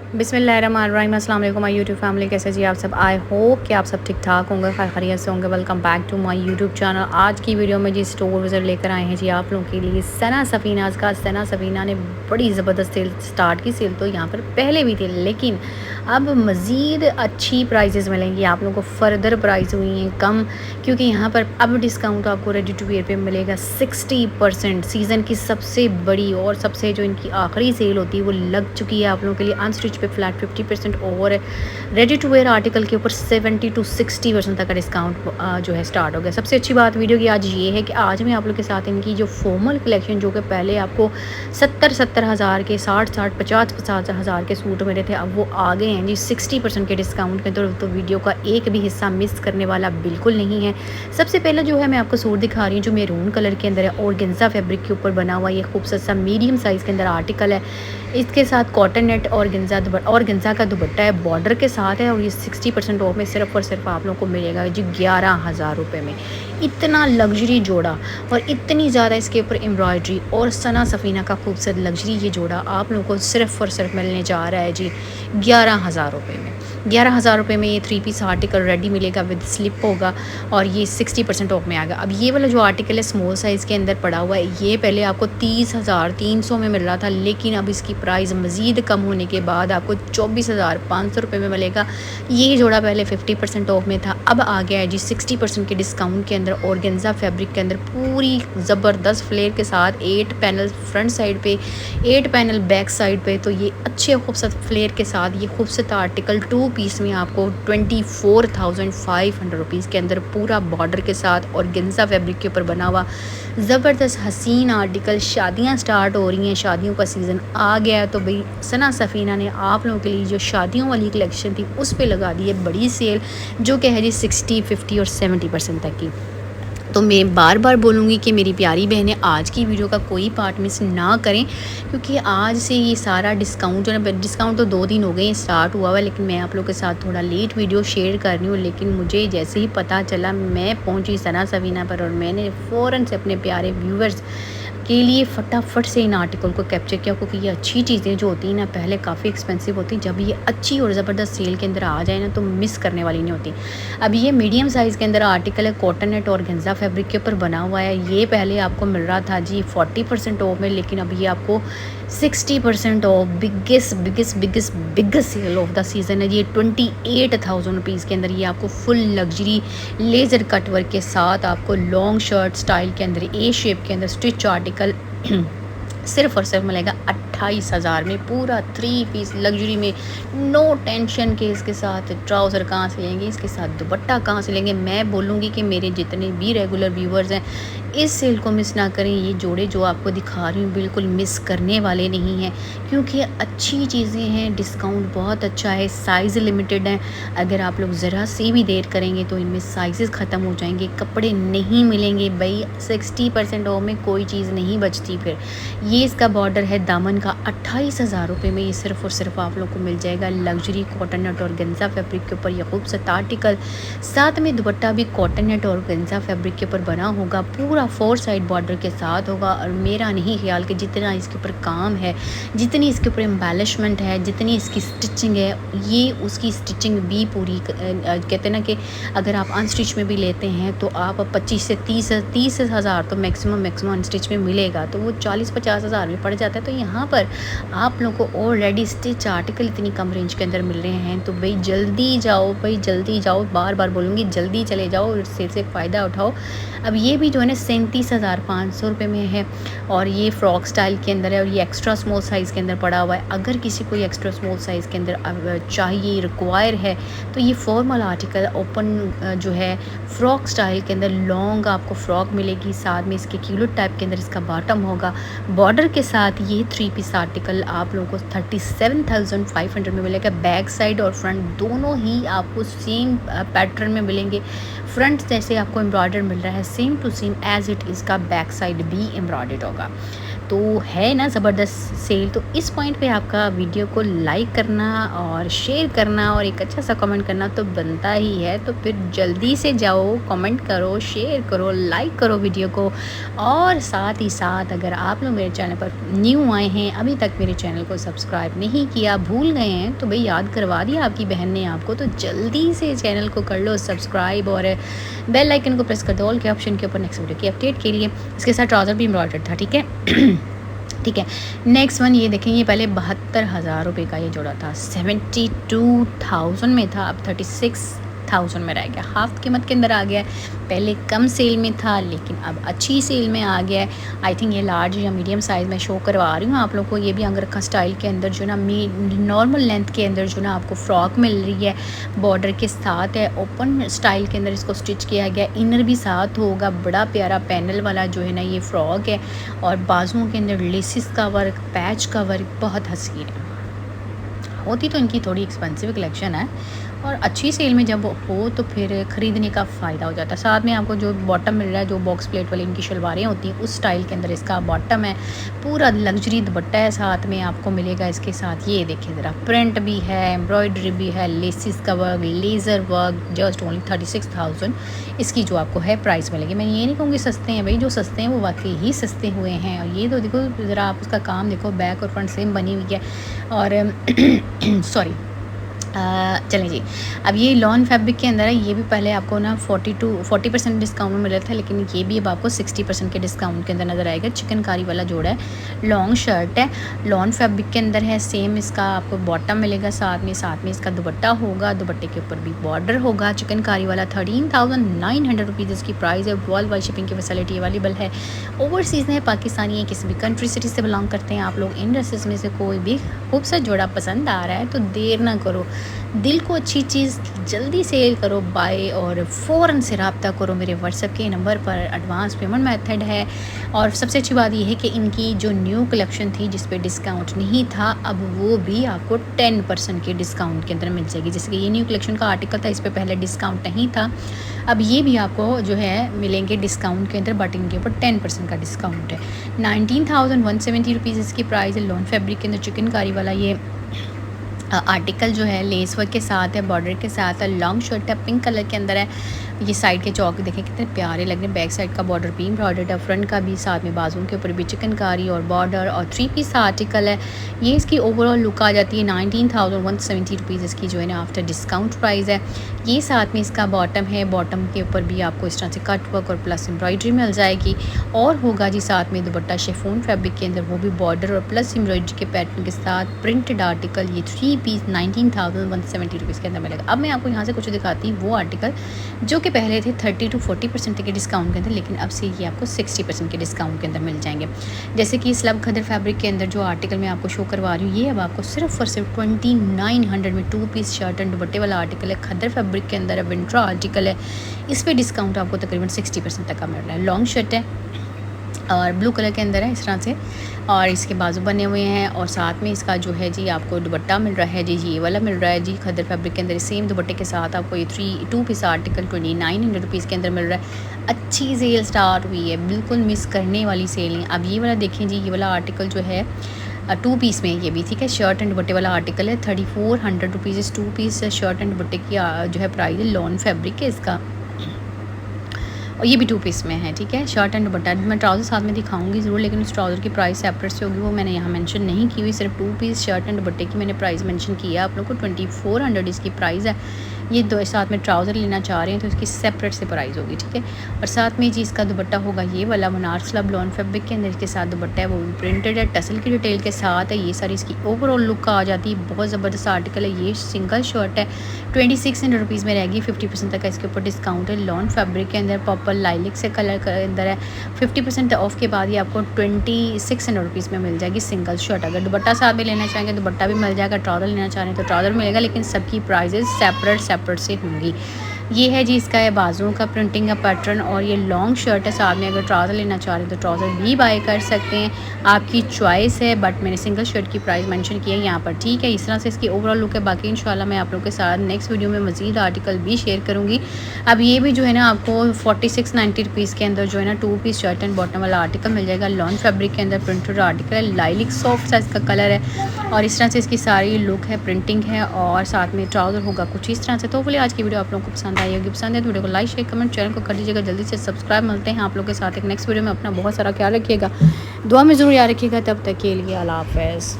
बिस्मिल्लाहिर्रहमानिर्रहीम। अस्सलाम वालेकुम माय यूट्यूब फैमिली, कैसे जी आप सब। आई होप कि आप सब ठीक ठाक होंगे, खैर खैरियत से होंगे। Welcome back to my YouTube channel. आज की वीडियो में जी स्टोर विज़िट लेकर आए हैं जी आप लोगों के लिए सना सफ़ीनाज़ का। सना सफ़ीना ने बड़ी ज़बरदस्त सेल स्टार्ट की। सेल तो यहाँ पर पहले भी थी, लेकिन अब मज़ीद अच्छी प्राइजेज़ मिलेंगी आप लोगों को। फ़र्दर प्राइस हुई हैं कम, क्योंकि यहाँ पर अब डिस्काउंट आपको रेडी टू वेयर पे मिलेगा 60%। सीज़न की सबसे बड़ी और सबसे जो इनकी आखिरी सेल होती है वो लग चुकी है आप लोगों के लिए। अनस्टिच पे फ्लैट 50% और रेडी टू वेयर आर्टिकल के ऊपर 70 to 60% तक का डिस्काउंट जो है स्टार्ट हो गया। सबसे अच्छी बात वीडियो की आज ये है कि आज मैं आप लोग के साथ इनकी जो फॉर्मल कलेक्शन, जो कि पहले आपको 70 हज़ार के 60 50 हज़ार के सूट मिले थे, अब वो आ गए हैं जी 60% के डिस्काउंट में। तो वीडियो का एक भी हिस्सा मिस करने वाला बिल्कुल नहीं है। सबसे पहले जो है मैं आपको सूट दिखा रही हूँ जो मैरून कलर के अंदर है और गेंजा फैब्रिक के ऊपर बना हुआ ये खूबसूरत सा मीडियम साइज़ के अंदर आर्टिकल है। इसके साथ कॉटन नेट और गेंजा का दुपट्टा है, बॉर्डर के साथ है, और ये 60% ऑफ में सिर्फ और सिर्फ आप लोगों को मिलेगा जी 11,000 रुपये में। इतना लग्जरी जोड़ा और इतनी ज़्यादा इसके ऊपर एम्ब्रॉयडरी और सना सफ़ीना का खूबसूरत लग्जरी ये जोड़ा आप लोगों को सिर्फ और सिर्फ मिलने जा रहा है जी 11,000 रुपये में। 11,000 रुपये में ये 3 पीस आर्टिकल रेडी मिलेगा, विद स्लिप होगा, और ये 60% ऑफ में आएगा। अब ये वाला जो आर्टिकल है स्मॉल साइज़ के अंदर पड़ा हुआ है, ये पहले आपको 30,300 में मिल रहा था, लेकिन अब इसकी प्राइस मज़ीद कम होने के बाद आपको 24,500 रुपये में मिलेगा। ये जोड़ा पहले 50% ऑफ में था, अब आ गया है जी 60% के डिस्काउंट के अंदर। ऑर्गेन्जा फैब्रिक के अंदर पूरी ज़बरदस्त फ्लेयर के साथ 8 पैनल फ्रंट साइड पे, 8 पैनल बैक साइड पे। तो ये अच्छे खूबसूरत फ्लेयर के साथ ये खूबसूरत आर्टिकल 2 पीस में आपको 24,500 रुपीज़ के अंदर पूरा बॉर्डर के साथ और गेंजा फैब्रिक के ऊपर बना हुआ ज़बरदस्त हसीन आर्टिकल। शादियां स्टार्ट हो रही हैं, शादियों का सीज़न आ गया है, तो भाई सना सफ़ीना ने आप लोगों के लिए जो शादियों वाली कलेक्शन थी उस पर लगा दी है बड़ी सेल, जो कि है जी 60, 50 और 70% तक की। तो मैं बार बार बोलूँगी कि मेरी प्यारी बहनें आज की वीडियो का कोई पार्ट मिस ना करें, क्योंकि आज से ये सारा डिस्काउंट जो है, डिस्काउंट तो 2 दिन हो गए स्टार्ट हुआ हुआ, लेकिन मैं आप लोगों के साथ थोड़ा लेट वीडियो शेयर कर रही हूँ। लेकिन मुझे जैसे ही पता चला मैं पहुँची सना सफ़ीना पर, और मैंने फ़ौरन से अपने प्यारे व्यूवर्स के लिए फटाफट से इन आर्टिकल को कैप्चर किया, क्योंकि ये अच्छी चीज़ें जो होती हैं ना पहले काफ़ी एक्सपेंसिव होती हैं, जब ये अच्छी और ज़बरदस्त सेल के अंदर आ जाए ना तो मिस करने वाली नहीं होती। अब ये मीडियम साइज़ के अंदर आर्टिकल है, कॉटन नेट और गेंजा फैब्रिक के ऊपर बना हुआ है। ये पहले आपको मिल रहा था जी 40% ऑफ में, लेकिन अब ये आपको 60% off biggest sale of the season है। ये 28,000 रुपीज़ के अंदर ये आपको full luxury laser cut work के साथ आपको लॉन्ग शर्ट स्टाइल के अंदर ए शेप के अंदर स्टिच आर्टिकल सिर्फ और सिर्फ मिलेगा 28,000 में। पूरा 3 पीस लग्जरी में, नो टेंशन के इसके साथ ट्राउज़र कहाँ से लेंगे, इसके साथ दुपट्टा कहाँ से लेंगे। मैं बोलूँगी कि मेरे जितने भी रेगुलर व्यूवर्स हैं इस सेल को मिस ना करें। ये जोड़े जो आपको दिखा रही हूँ बिल्कुल मिस करने वाले नहीं हैं, क्योंकि अच्छी चीज़ें हैं, डिस्काउंट बहुत अच्छा है, साइज़ लिमिटेड है। अगर आप लोग ज़रा सी भी देर करेंगे तो इनमें साइज़ ख़त्म हो जाएंगे, कपड़े नहीं मिलेंगे भाई। 60% ऑफ में कोई चीज़ नहीं बचती। फिर ये इसका बॉर्डर है दामन का 28,000 रुपये में। ये सिर्फ और सिर्फ आप लोग को मिल जाएगा लग्जरी कॉटन नेट और गेंजा फैब्रिक के ऊपर ये खूबसूरत आर्टिकल। साथ में दुपट्टा भी कॉटन नेट और गेंजा फैब्रिक के ऊपर बना होगा, पूरा 4 साइड बॉर्डर के साथ होगा। और मेरा नहीं ख्याल कि जितना इसके ऊपर काम है, जितनी इसके ऊपर एम्बेलिशमेंट है, जितनी इसकी स्टिचिंग है, ये उसकी स्टिचिंग भी पूरी कहते हैं ना कि अगर आप अनस्टिच में भी लेते हैं तो आप 25 से 30 हज़ार तो मैक्सिमम अनस्टिच में मिलेगा, तो वो 40-50 हज़ार में पड़ जाता है। तो यहाँ पर आप लोगों को ऑलरेडी स्टिच आर्टिकल इतनी कम रेंज के अंदर मिल रहे हैं, तो भाई जल्दी जाओ, जल्दी जाओ, बार बार बोलूँगी जल्दी चले जाओ, सेल से फ़ायदा उठाओ। अब ये भी जो है ना 37,500 रुपये में है, और ये फ्रॉक स्टाइल के अंदर है, और ये एक्स्ट्रा स्मॉल साइज़ के अंदर पड़ा हुआ है। अगर किसी को एक्स्ट्रा स्मॉल साइज़ के अंदर चाहिए, रिक्वायर है, तो ये फॉर्मल आर्टिकल ओपन जो है फ्रॉक स्टाइल के अंदर लॉन्ग आपको फ्रॉक मिलेगी। साथ में इसके क्यूलेट टाइप के अंदर इसका बॉटम होगा, बॉर्डर के साथ ये 3 पीस आर्टिकल आप लोगों को 37,500 में मिलेगा। बैक साइड और फ्रंट दोनों ही आपको सेम पैटर्न में मिलेंगे। फ्रंट जैसे आपको एम्ब्रॉयडर मिल रहा है, same to same as it इसका बैक साइड भी एम्ब्रॉयडर्ड होगा। तो है ना ज़बरदस्त सेल। तो इस पॉइंट पे आपका वीडियो को लाइक करना और शेयर करना और एक अच्छा सा कमेंट करना तो बनता ही है। तो फिर जल्दी से जाओ, कमेंट करो, शेयर करो, लाइक करो वीडियो को। और साथ ही साथ अगर आप लोग मेरे चैनल पर न्यू आए हैं, अभी तक मेरे चैनल को सब्सक्राइब नहीं किया, भूल गए हैं, तो भाई याद करवा दिया आपकी बहन ने आपको, तो जल्दी से चैनल को कर लो सब्सक्राइब और बेल आइकन को प्रेस कर दो ऑल के ऑप्शन के ऊपर नेक्स्ट वीडियो की अपडेट के लिए। इसके साथ ट्राउज़र भी एम्ब्रॉयडर्ड था, ठीक है। ठीक है, नेक्स्ट वन ये देखें, ये पहले 72,000 रुपये का ये जोड़ा था, 72,000 में था, अब 36,000 में रह गया, हाफ कीमत के अंदर आ गया है। पहले कम सेल में था लेकिन अब अच्छी सेल में आ गया है। आई थिंक ये लार्ज या मीडियम साइज़ में शो करवा रही हूँ आप लोगों को। ये भी अंगरखा स्टाइल के अंदर जो ना नॉर्मल लेंथ के अंदर जो ना आपको फ्रॉक मिल रही है, बॉर्डर के साथ है, ओपन स्टाइल के अंदर इसको स्टिच किया गया, इनर भी साथ होगा, बड़ा प्यारा पैनल वाला जो है ना ये फ्रॉक है, और बाजुओं के अंदर लेसिस का वर्क, पैच का वर्क, बहुत हसीन है। होती तो इनकी थोड़ी एक्सपेंसिव कलेक्शन है और अच्छी सेल में जब हो तो फिर ख़रीदने का फ़ायदा हो जाता है। साथ में आपको जो बॉटम मिल रहा है, जो बॉक्स प्लेट वाली इनकी शलवारें होती हैं उस स्टाइल के अंदर इसका बॉटम है, पूरा लग्जरी दुपट्टा है साथ में आपको मिलेगा इसके साथ। ये देखिए ज़रा, प्रिंट भी है, एम्ब्रॉयडरी भी है, लेसिस का work, laser work, just only 36,000 इसकी जो आपको है प्राइस मिलेगी। मैं ये नहीं कहूँगी सस्ते हैं भाई, जो सस्ते हैं वो वाकई ही सस्ते हुए हैं। और ये तो देखो ज़रा, आप उसका काम देखो, बैक और फ्रंट सेम बनी हुई है। और सॉरी चलें जी, अब ये लॉन फैब्रिक के अंदर है। ये भी पहले आपको ना 40% डिस्काउंट में मिल रहा था, लेकिन ये भी अब आपको 60% के डिस्काउंट के अंदर नज़र आएगा। चिकनकारी वाला जोड़ा है, लॉन्ग शर्ट है, लॉन फैब्रिक के अंदर है, सेम इसका आपको बॉटम मिलेगा, साथ में इसका दुपट्टा होगा, दुपट्टे के ऊपर भी बॉर्डर होगा, चिकनकारी वाला। 13,900 रुपीज़ इसकी प्राइस है। वर्ल्ड वाइड शिपिंग की फैसिलिटी अवेलेबल है। ओवरसीज़ है, पाकिस्तानी है, किसी भी कंट्री सिटी से बिलोंग करते हैं आप लोग, इन ड्रेसेस में से कोई भी खूबसूरत जोड़ा पसंद आ रहा है तो देर ना करो, दिल को अच्छी चीज़ जल्दी सेल करो, बाय, और फ़ौरन से रब्ता करो मेरे व्हाट्सएप के नंबर पर। एडवांस पेमेंट मेथड है। और सबसे अच्छी बात यह है कि इनकी जो न्यू कलेक्शन थी जिस पे डिस्काउंट नहीं था, अब वो भी आपको 10% के डिस्काउंट के अंदर मिल जाएगी। जैसे कि ये न्यू कलेक्शन का आर्टिकल था, इस पर पहले डिस्काउंट नहीं था, अब ये भी आपको जो है मिलेंगे डिस्काउंट के अंदर, बट इनके ऊपर 10% का डिस्काउंट है। 19,170 रुपीज़ इसकी प्राइस है। लॉन फैब्रिक के अंदर चिकनकारी वाला ये आर्टिकल जो है लेस वर्क के साथ है, बॉर्डर के साथ है, लॉन्ग शर्ट है, पिंक कलर के अंदर है। ये साइड के चौक देखें कितने प्यारे लग रहे हैं, बैक साइड का बॉर्डर भी एम्ब्रॉयडर्ड है, फ्रंट का भी, साथ में बाजुओं के ऊपर भी चिकनकारी और बॉर्डर, और 3 पीस आर्टिकल है। ये इसकी ओवरऑल लुक आ जाती है। 19,170 रुपीज़ इसकी जो है ना आफ्टर डिस्काउंट प्राइस है। ये साथ में इसका बॉटम है, बॉटम के ऊपर भी आपको इस तरह से कट वर्क और प्लस एम्ब्रॉयडरी मिल जाएगी। और होगा जी साथ में दुपट्टा शिफॉन फैब्रिक के अंदर, वो भी बॉर्डर और प्लस एम्ब्रॉयडरी के पैटर्न के साथ, प्रिंटेड आर्टिकल। ये 3 पीस 19,170 रुपीज़ के अंदर मिलेगा। अब मैं आपको यहाँ से कुछ दिखाती हूँ वो आर्टिकल जो कि पहले थे 30 to 40% के डिस्काउंट के अंदर, लेकिन अब से ये आपको 60% के डिस्काउंट के अंदर मिल जाएंगे। जैसे कि स्लब खदर फैब्रिक के अंदर जो आर्टिकल मैं आपको शो करवा रही हूँ, ये अब आपको सिर्फ और सिर्फ 2900 में 2 पीस शर्ट एंड दुपट्टे वाला आर्टिकल है, खदर फैब्रिक के अंदर है, विंटर आर्टिकल है। इस पर डिस्काउंट आपको तकरीबन 60% तक का मिल रहा है। लॉन्ग शर्ट है और ब्लू कलर के अंदर है इस तरह से, और इसके बाजू बने हुए हैं, और साथ में इसका जो है जी आपको दुपट्टा मिल रहा है जी, ये वाला मिल रहा है जी खदर फैब्रिक के अंदर। सेम दुपट्टे के साथ आपको ये 2 पीस आर्टिकल 2900 रुपीज़ के अंदर मिल रहा है। अच्छी सेल स्टार्ट हुई है, बिल्कुल मिस करने वाली सेल नहीं। अब ये वाला देखें जी, ये वाला आर्टिकल जो है 2 पीस में ये भी, ठीक है, शर्ट एंड दुपट्टे वाला आर्टिकल है। 3400 रुपीज़ 2 पीस शर्ट एंड दुपट्टे की जो है प्राइस है। लॉन फैब्रिक है इसका, और ये भी 2 पीस में है, ठीक है, शर्ट एंड दुपट्टा। मैं ट्राउज़र साथ में दिखाऊंगी ज़रूर, लेकिन उस ट्राउज़र की प्राइस सेपरेट से होगी, वो मैंने यहाँ मेंशन नहीं की हुई। सिर्फ 2 पीस शर्ट एंड दुपट्टे की मैंने प्राइस मेंशन किया आप लोगों को। 2400 इसकी प्राइस है। ये दो साथ में ट्राउज़र लेना चाह रहे हैं तो इसकी सेपरेट से प्राइस होगी, ठीक है। और साथ में जी इसका दुपट्टा होगा ये वाला बनारस स्लब लॉन फैब्रिक के अंदर, इसके साथ दुपट्टा है वो भी प्रिंटेड है, टसल की डिटेल के साथ है। ये सारी इसकी ओवरऑल लुक आ जाती है। बहुत ज़बरदस्त आर्टिकल है। ये सिंगल शर्ट है, 2600 रुपीज़ में रहेगी। 50% तक का इसके ऊपर डिस्काउंट है। लॉन फैब्रिक के अंदर पर्पल लाइलिक से कलर के अंदर है। 50% ऑफ के बाद ये आपको 2600 रुपीज़ में मिल जाएगी सिंगल शर्ट। अगर दुपट्टा साथ में लेना चाहेंगे दुपट्टा भी मिल जाएगा, ट्राउज़र लेना चाह रहे हैं तो ट्राउज़र मिलेगा, लेकिन सबकी प्राइजेस सेपरेट से होंगी। ये है जी इसका है बाजुओं का प्रिंटिंग का पैटर्न और ये लॉन्ग शर्ट है। साथ में अगर ट्राउज़र लेना चाह रहे हैं तो ट्राउज़र भी बाय कर सकते हैं, आपकी चॉइस है। बट मैंने सिंगल शर्ट की प्राइस मेंशन की है यहाँ पर, ठीक है। इस तरह से इसकी ओवरऑल लुक है। बाकी इंशाल्लाह मैं आप लोगों के साथ नेक्स्ट वीडियो में मज़ीद आर्टिकल भी शेयर करूँगी। अब ये भी जो है ना आपको 46-90 रुपीज़ के अंदर जो है ना 2 पीस शर्ट एंड बॉटम वाला आर्टिकल मिल जाएगा। लॉन फैब्रिक के अंदर प्रिंटेड आर्टिकल है, लाइलिक सॉफ्ट सा इसका कलर है और इस तरह से इसकी सारी लुक है, प्रिंटिंग है और साथ में ट्राउज़र होगा कुछ इस तरह से। तो बोले आज की वीडियो आप लोगों को पसंद आई होगी। पसंद है तो वीडियो को लाइक शेयर कमेंट चैनल को कर दीजिएगा जल्दी से सब्सक्राइब। मिलते हैं आप लोगों के साथ एक नेक्स्ट वीडियो में। अपना बहुत सारा ख्याल रखिएगा, दुआ में ज़रूर याद रखिएगा। तब तक के लिए अल्लाह हाफ़िज़।